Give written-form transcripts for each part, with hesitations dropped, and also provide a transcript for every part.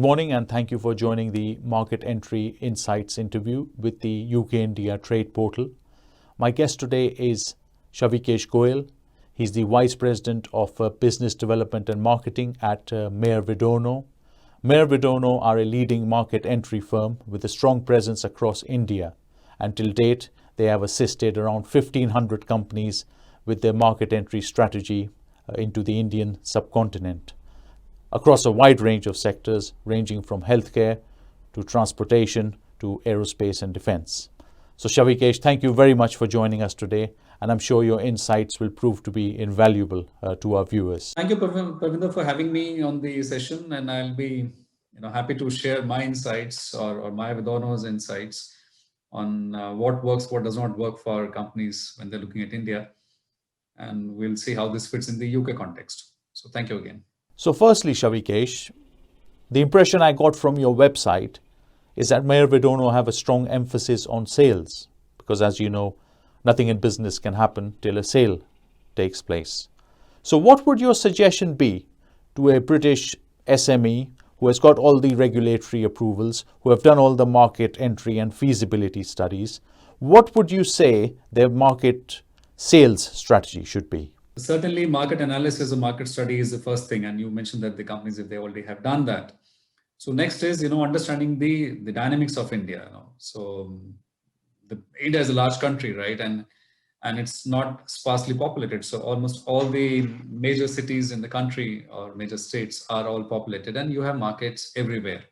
morning and thank you for joining the Market Entry Insights interview with the UK-India Trade Portal. My guest today is Shavikesh Goel. He's the Vice President of Business Development and Marketing at Maier Vidorno. Maier Vidorno are a leading market entry firm with a strong presence across India. And till date, they have assisted around 1,500 companies with their market entry strategy into the Indian subcontinent, across a wide range of sectors ranging from healthcare to transportation to aerospace and defense. So Shavikesh, thank you very much for joining us today, and I'm sure your insights will prove to be invaluable to our viewers. Thank you, Pravinder, for having me on the session, and I'll be happy to share my insights or my Vidorno's insights on what works, what does not work for companies when they're looking at India, and we'll see how this fits in the UK context. So thank you again. So firstly, Shavikesh, the impression I got from your website is that Maier Vidorno have a strong emphasis on sales, because as you know, nothing in business can happen till a sale takes place. So what would your suggestion be to a British SME who has got all the regulatory approvals, who have done all the market entry and feasibility studies? What would you say their market sales strategy should be? Certainly, market analysis or market study is the first thing. And you mentioned that the companies, if they already have done that. So next is, understanding the dynamics of India. So India is a large country, right? And it's not sparsely populated. So almost all the major cities in the country or major states are all populated, and you have markets everywhere.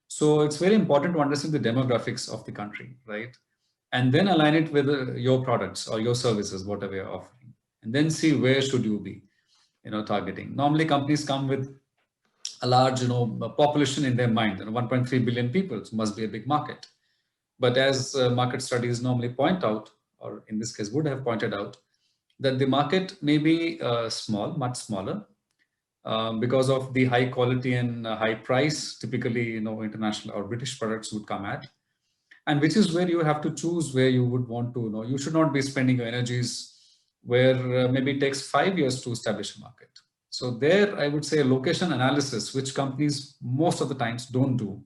So it's very important to understand the demographics of the country, right? And then align it with your products or your services, whatever you're offering. And then see where should you be, targeting. Normally, companies come with a large, population in their mind. 1.3 billion people, so must be a big market. But as market studies normally point out, or in this case would have pointed out, that the market may be small, much smaller, because of the high quality and high price. Typically, international or British products would come at, and which is where you have to choose where you would want to. You should not be spending your energies where maybe it takes 5 years to establish a market. So there, I would say location analysis, which companies most of the times don't do,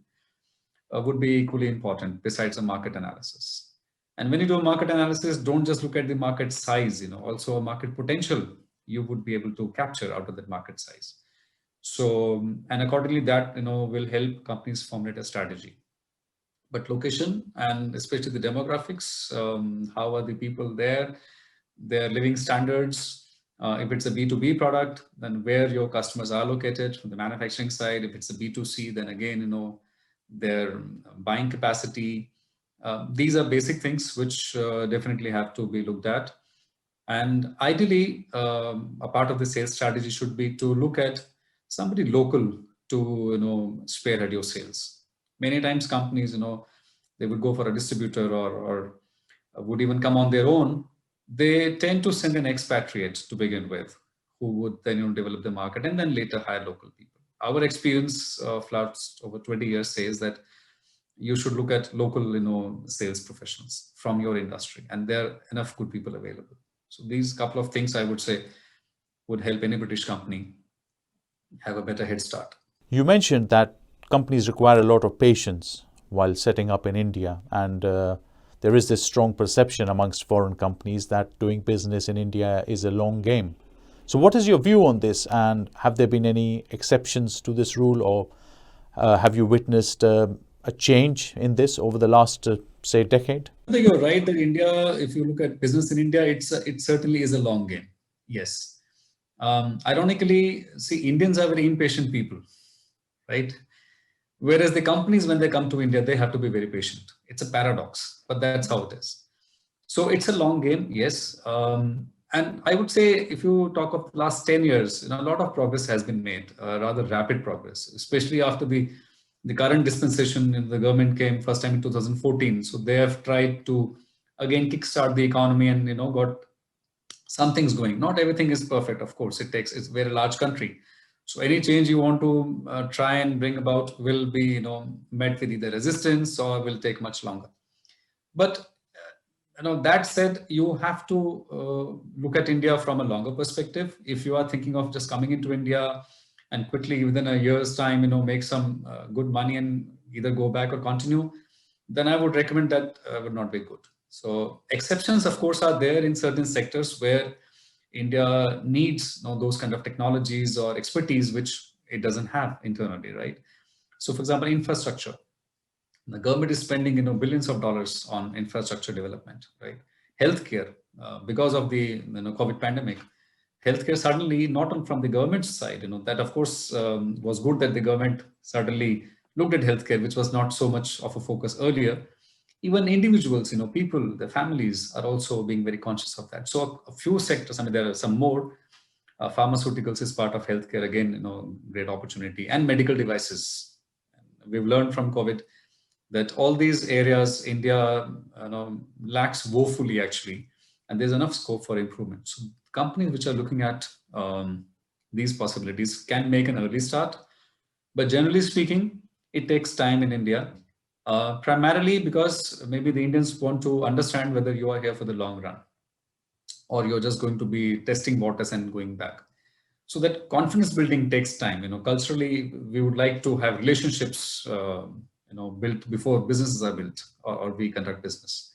would be equally important besides a market analysis. And when you do a market analysis, don't just look at the market size, also a market potential you would be able to capture out of that market size. So, and accordingly that, will help companies formulate a strategy. But location and especially the demographics, how are the people there, their living standards. If it's a B2B product, then where your customers are located from the manufacturing side. If it's a B2C, then again, their buying capacity. These are basic things which definitely have to be looked at. And ideally, a part of the sales strategy should be to look at somebody local to, spearhead your sales. Many times companies, they would go for a distributor or would even come on their own. They tend to send an expatriate to begin with, who would then develop the market and then later hire local people. Our experience of last over 20 years says that you should look at local sales professionals from your industry, and there are enough good people available. So these couple of things I would say would help any British company have a better head start. You mentioned that companies require a lot of patience while setting up in India, and there is this strong perception amongst foreign companies that doing business in India is a long game. So what is your view on this, and have there been any exceptions to this rule, or have you witnessed a change in this over the last, say, decade? I think you're right that India, if you look at business in India, it certainly is a long game. Yes. Ironically, see, Indians are very impatient people, right? Whereas the companies, when they come to India, they have to be very patient. It's a paradox, but that's how it is. So it's a long game, yes. And I would say, if you talk of last 10 years, a lot of progress has been made, rather rapid progress, especially after the current dispensation. The government came first time in 2014. So they have tried to, again, kickstart the economy and, got some things going. Not everything is perfect, of course. It's a very large country. So any change you want to try and bring about will be, met with either resistance or will take much longer. But that said, you have to look at India from a longer perspective. If you are thinking of just coming into India, and quickly within a year's time, make some good money and either go back or continue, then I would recommend that would not be good. So exceptions, of course, are there in certain sectors where India needs those kind of technologies or expertise which it doesn't have internally, right? So, for example, infrastructure. The government is spending billions of dollars on infrastructure development, right? Healthcare, because of the COVID pandemic, healthcare suddenly not on from the government side. That of course was good that the government suddenly looked at healthcare, which was not so much of a focus earlier. Even individuals, people, their families are also being very conscious of that. So a few sectors, I mean, there are some more. Pharmaceuticals is part of healthcare again, great opportunity, and medical devices. We've learned from COVID that all these areas India lacks woefully actually, and there's enough scope for improvement. So companies which are looking at these possibilities can make an early start, but generally speaking, it takes time in India, primarily because maybe the Indians want to understand whether you are here for the long run or you're just going to be testing waters and going back. So that confidence building takes time. Culturally, we would like to have relationships, built before businesses are built, or we conduct business.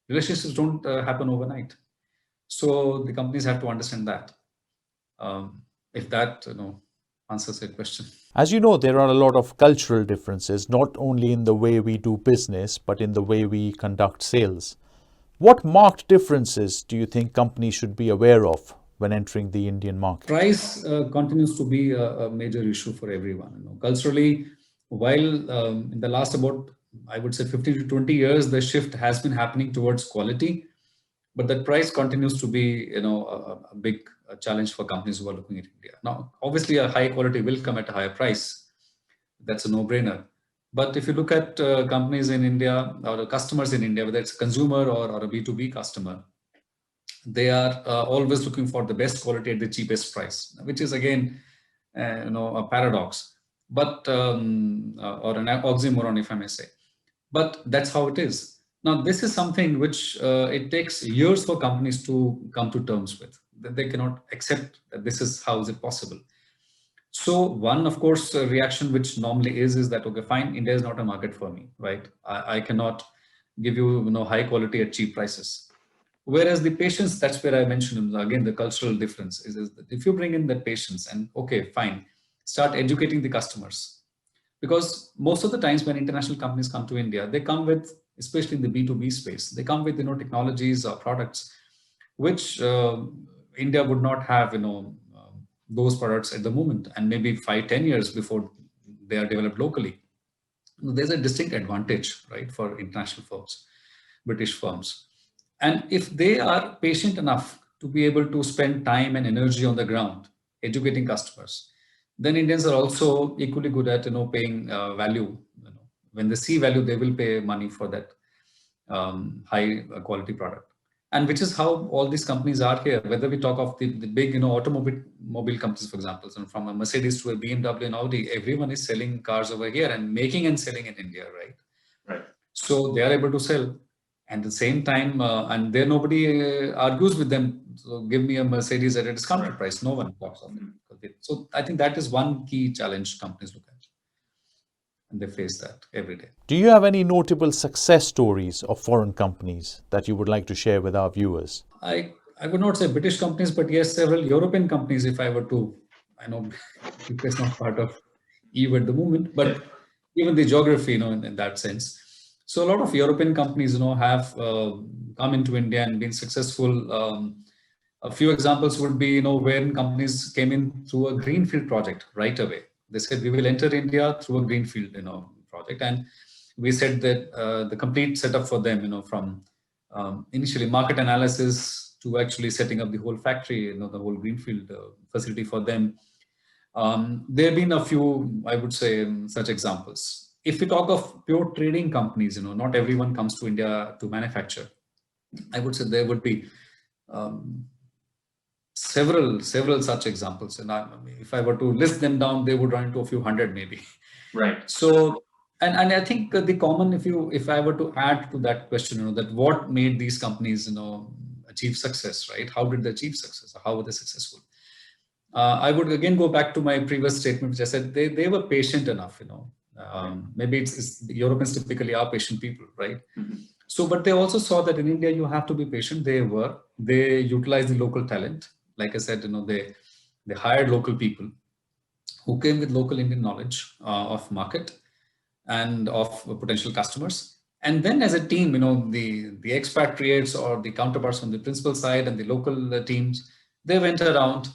Relationships don't happen overnight. So the companies have to understand that. If that, answers your question. As you know, there are a lot of cultural differences, not only in the way we do business, but in the way we conduct sales. What marked differences do you think companies should be aware of when entering the Indian market? Price continues to be a major issue for everyone. Culturally, while in the last about, I would say 15 to 20 years, the shift has been happening towards quality, but that price continues to be, a big challenge for companies who are looking at India. Now, obviously, a high quality will come at a higher price. That's a no-brainer. But if you look at companies in India or customers in India, whether it's a consumer or a B2B customer, they are always looking for the best quality at the cheapest price, which is again, a paradox, but or an oxymoron, if I may say. But that's how it is. Now, this is something which it takes years for companies to come to terms with. That they cannot accept that this is how is it possible. So one, of course, reaction which normally is that, okay, fine, India is not a market for me, right? I cannot give you, high quality at cheap prices. Whereas the patience, that's where I mentioned again the cultural difference is that if you bring in that patience and okay, fine, start educating the customers. Because most of the times when international companies come to India, they come with, especially in the B2B space, they come with technologies or products which India would not have those products at the moment, and maybe 5-10 years before they are developed locally. There's a distinct advantage, right, for international firms, British firms. And if they are patient enough to be able to spend time and energy on the ground educating customers, then Indians are also equally good at paying value. When they see value, they will pay money for that high quality product. And which is how all these companies are here. Whether we talk of the big automobile companies, for example, so from a Mercedes to a BMW and Audi, everyone is selling cars over here and making and selling in India, right? Right. So they are able to sell. And at the same time, and there nobody argues with them. So give me a Mercedes at a discounted price. No one talks of it. So I think that is one key challenge companies look at. And they face that every day. Do you have any notable success stories of foreign companies that you would like to share with our viewers? I would not say British companies, but yes, several European companies, if I were to, I know UK is not part of EU at the moment, but even the geography, in that sense. So a lot of European companies, have come into India and been successful. A few examples would be, when companies came in through a greenfield project right away. They said, we will enter India through a greenfield, project. And we said that the complete setup for them, from initially market analysis to actually setting up the whole factory, the whole greenfield facility for them. There have been a few, I would say, such examples. If we talk of pure trading companies, not everyone comes to India to manufacture. I would say there would be several such examples. And if I were to list them down, they would run into a few hundred maybe. Right. So, and I think the common, if I were to add to that question, that what made these companies, achieve success, right? How did they achieve success? How were they successful? I would again go back to my previous statement, which I said they were patient enough, maybe it's Europeans typically are patient people, right? So, but they also saw that in India, you have to be patient. They utilized the local talent. Like I said, they hired local people who came with local Indian knowledge of market and of potential customers. And then as a team, the expatriates or the counterparts from the principal side and the local teams, they went around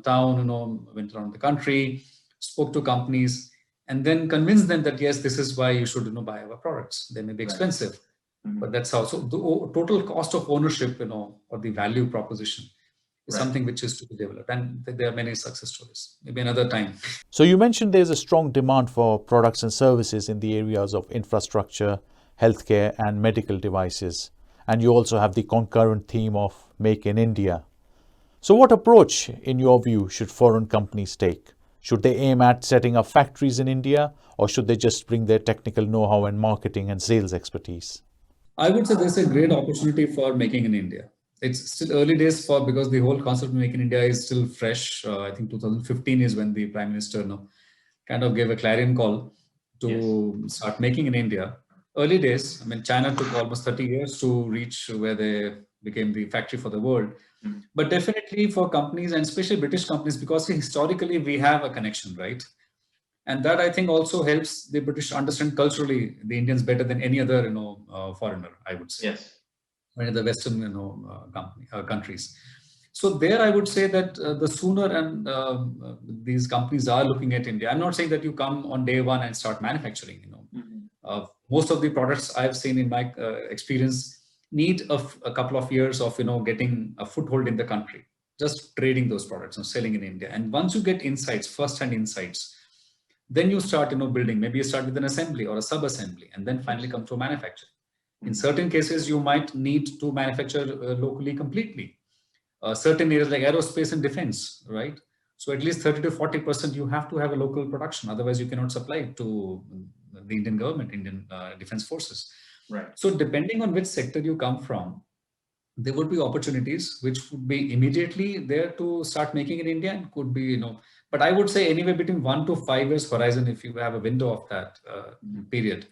town, went around the country, spoke to companies, and then convinced them that, yes, this is why you should, buy our products. They may be expensive, but that's how. So the total cost of ownership, or the value proposition is something which is to be developed. And there are many success stories. Maybe another time. So you mentioned there's a strong demand for products and services in the areas of infrastructure, healthcare and medical devices. And you also have the concurrent theme of Make in India. So what approach, in your view, should foreign companies take? Should they aim at setting up factories in India, or should they just bring their technical know-how and marketing and sales expertise? I would say there's a great opportunity for making in India. It's still early days because the whole concept of making in India is still fresh. I think 2015 is when the Prime Minister kind of gave a clarion call to start making in India. Early days, I mean, China took almost 30 years to reach where they became the factory for the world. But definitely for companies, and especially British companies, because historically we have a connection, right? And that I think also helps the British understand culturally the Indians better than any other foreigner, I would say, or in the Western countries. So there I would say that the sooner and these companies are looking at India. I'm not saying that you come on day one and start manufacturing. Most of the products I've seen in my experience need a couple of years of getting a foothold in the country, just trading those products and selling in India. And once you get insights, first-hand insights, then you start building. Maybe you start with an assembly or a sub-assembly, and then finally come to manufacturing. In certain cases, you might need to manufacture locally completely. Certain areas like aerospace and defense, right? So at least 30 to 40% you have to have a local production. Otherwise, you cannot supply it to the Indian government, Indian defense forces. Right. So depending on which sector you come from, there would be opportunities which would be immediately there to start making in India, and could be, but I would say anywhere between 1 to 5 years horizon, if you have a window of that period,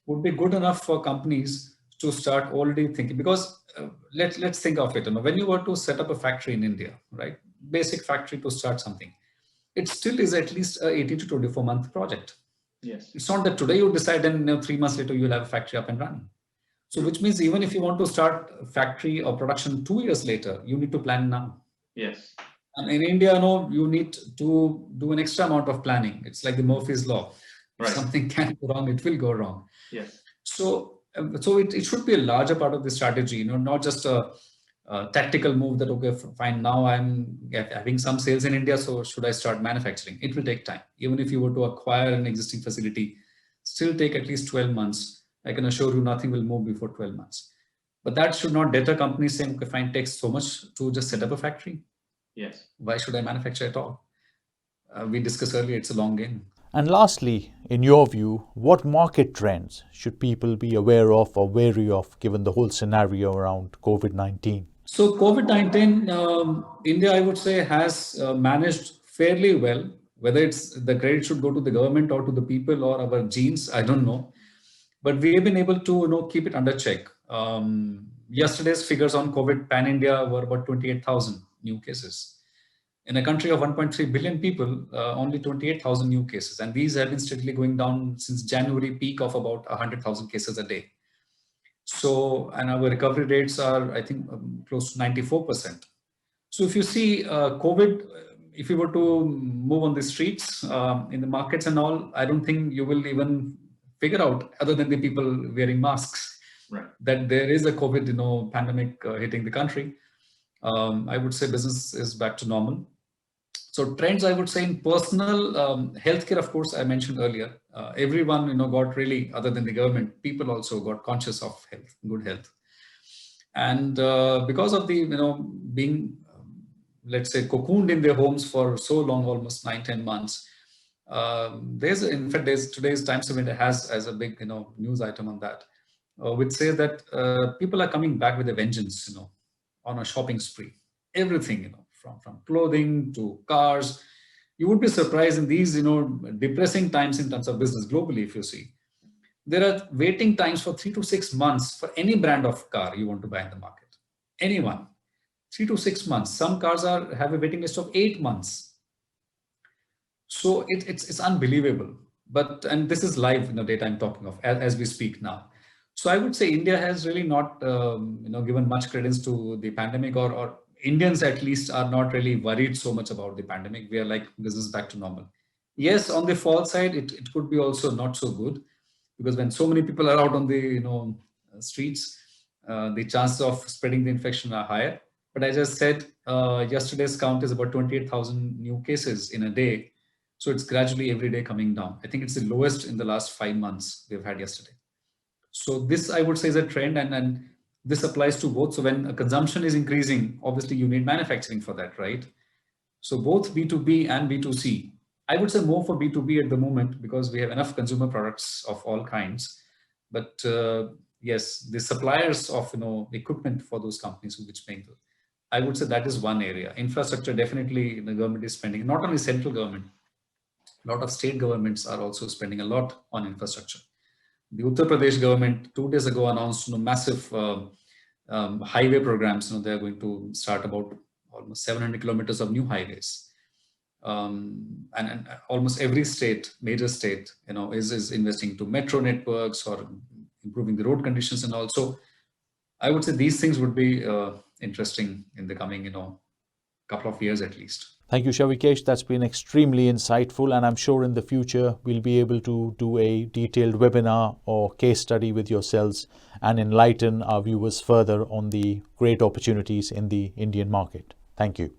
would be good enough for companies to start already thinking. Because let's think of it. When you were to set up a factory in India, right? Basic factory to start something, it still is at least a 18 to 24-month project. Yes. It's not that today you decide and 3 months later you'll have a factory up and running. So which means even if you want to start a factory or production 2 years later, you need to plan now. Yes. And in India, you need to do an extra amount of planning. It's like the Murphy's Law. If something can go wrong, it will go wrong. Yes. So it should be a larger part of the strategy, not just a tactical move that, okay, fine, now I'm having some sales in India, so should I start manufacturing? It will take time. Even if you were to acquire an existing facility, still take at least 12 months. I can assure you nothing will move before 12 months. But that should not deter companies saying, okay, fine, it takes so much to just set up a factory. Yes. Why should I manufacture at all? We discussed earlier, it's a long game. And lastly, in your view, what market trends should people be aware of or wary of given the whole scenario around COVID-19? So COVID-19, India, I would say, has managed fairly well. Whether it's the credit should go to the government or to the people or our genes, I don't know. But we have been able to keep it under check. Yesterday's figures on COVID pan-India were about 28,000 new cases. In a country of 1.3 billion people, only 28,000 new cases. And these have been steadily going down since January peak of about 100,000 cases a day. So, and our recovery rates are, I think, close to 94%. So if you see COVID, if you were to move on the streets, in the markets and all, I don't think you will even figure out, other than the people wearing masks, that there is a COVID, pandemic hitting the country. I would say business is back to normal. So trends, I would say, in personal healthcare, of course, I mentioned earlier, everyone, got really, other than the government, people also got conscious of health, good health. And because of the, being, let's say, cocooned in their homes for so long, almost 9-10 months, in fact, today's Times of India has as a big, news item on that, which says that people are coming back with a vengeance, on a shopping spree. Everything, from clothing to cars. You would be surprised in these, depressing times in terms of business globally. If you see, there are waiting times for 3 to 6 months for any brand of car you want to buy in the market. Anyone, 3 to 6 months. Some cars have a waiting list of 8 months. So it's unbelievable. And this is live, data I'm talking of as we speak now. So I would say India has really not, given much credence to the pandemic, or Indians at least are not really worried so much about the pandemic. We are like, business back to normal. Yes, on the fall side, it could be also not so good, because when so many people are out on the streets, the chances of spreading the infection are higher. But as I said, yesterday's count is about 28,000 new cases in a day. So it's gradually every day coming down. I think it's the lowest in the last 5 months we've had yesterday. So this, I would say, is a trend, and this applies to both. So when a consumption is increasing, obviously you need manufacturing for that, right? So both B2B and B2C. I would say more for B2B at the moment, because we have enough consumer products of all kinds. But yes, the suppliers of equipment for those companies which make those, I would say that is one area. Infrastructure, definitely the government is spending, not only central government, a lot of state governments are also spending a lot on infrastructure. The Uttar Pradesh government 2 days ago announced massive highway programs. They're going to start about almost 700 kilometers of new highways. And almost every state, major state, is investing to metro networks or improving the road conditions. And also, I would say these things would be interesting in the coming, couple of years at least. Thank you, Shavikesh. That's been extremely insightful, and I'm sure in the future we'll be able to do a detailed webinar or case study with yourselves and enlighten our viewers further on the great opportunities in the Indian market. Thank you.